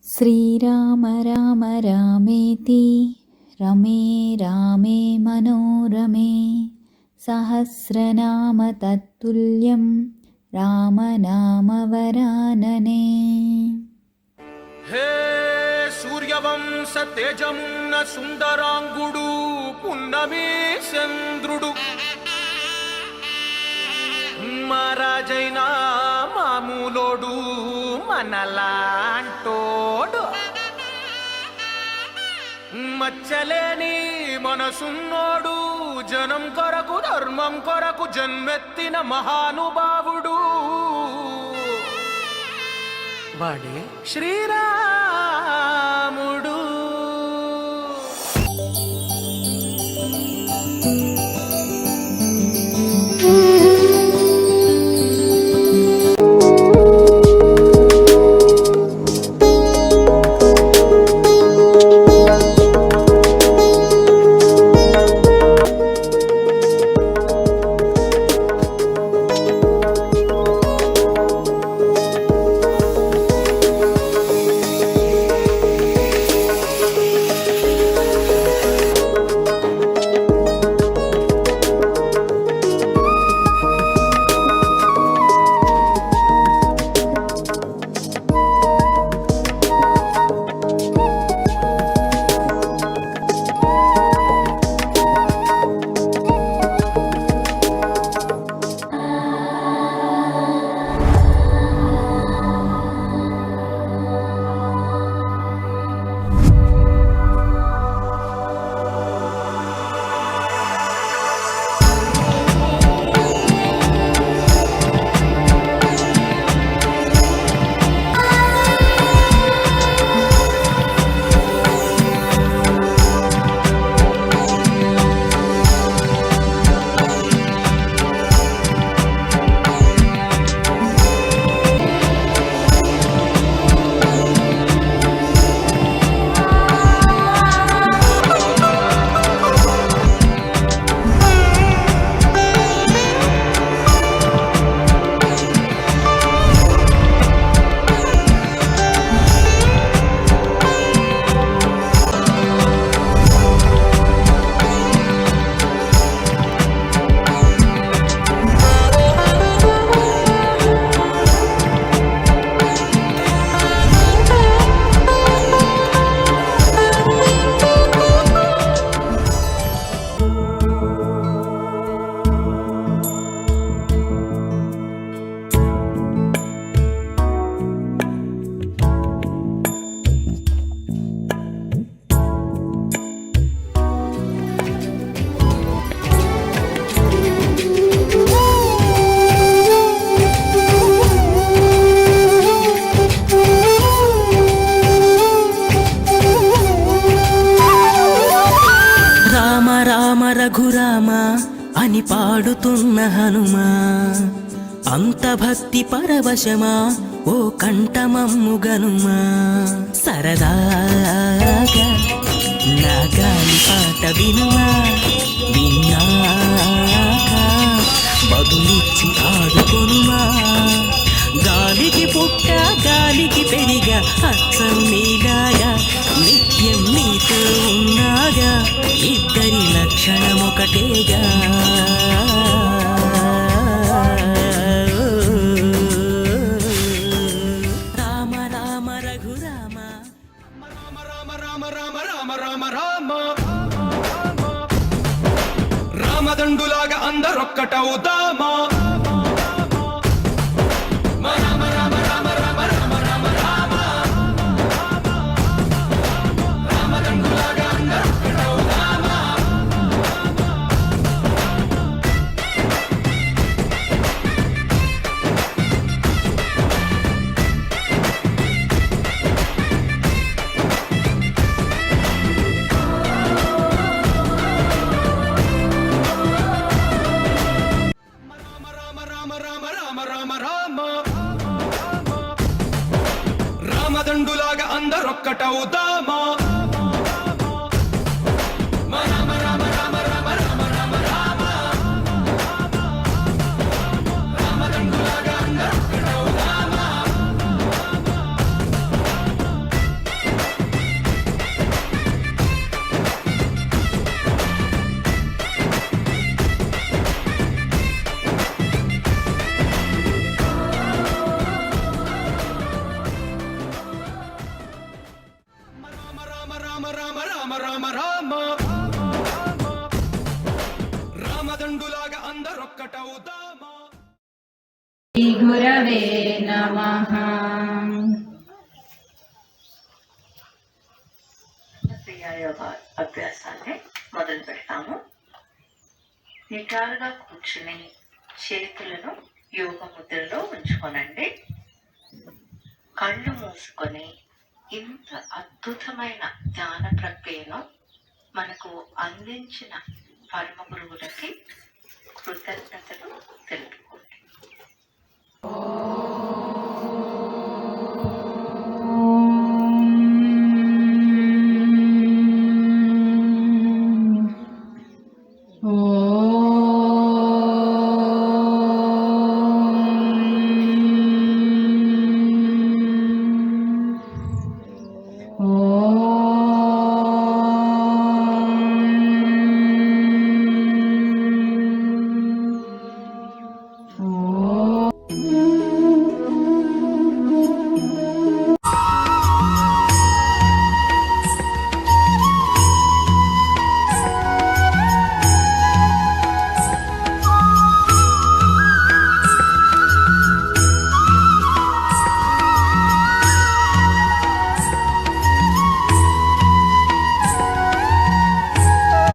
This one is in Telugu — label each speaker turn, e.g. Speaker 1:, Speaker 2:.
Speaker 1: శ్రీరామ రామ రామేతి రమే రామే మనోరమే సహస్రనామ తత్తుల్యం రామనామ వరాననే.
Speaker 2: హే సూర్యవంశ తేజమున్న సుందరాంగుడు పున్నమి చంద్రుడు మహారాజైనా మామూలోడు మనలాంటోడు మచ్చలేని మనసున్నోడు జనం కొరకు ధర్మం కొరకు జన్మెత్తిన మహానుభావుడు వాడే శ్రీరాముడు.
Speaker 3: రఘురామ అని పాడుతున్న హనుమా, అంత భక్తి పరవశమా ఓ కంఠమమ్ము గనుమా. సరదాగా నా గాలి పాట వినుమా, విన్నాక బదులిచ్చి ఆడుకొనుమా. గాలికి పుట్ట గాలికి పెరిగా అచ్చం నీలాగా నిత్యం నీతో ఉన్నాగా, ఇద్దరి లక్షణం ఒకటేగా. రామ రామ రఘురామ
Speaker 2: రామ రామ రామ రామ రామ రామ రామ రామదండులాగా అందరొక్కటవుదామా. రామదండులాగా అందరొక్కటవుదామా.
Speaker 1: గురవే నమః.
Speaker 4: క్రియాయోగ అభ్యాసాన్ని మొదలు పెడతాము. నిటారుగా కూర్చుని చేతులను యోగ ముద్రలో ఉంచుకోనండి. కళ్ళు మూసుకొని ఇంత అద్భుతమైన ధ్యాన ప్రక్రియను మనకు అందించిన పరమ గురువులకి కృతజ్ఞతలు తెలుపు.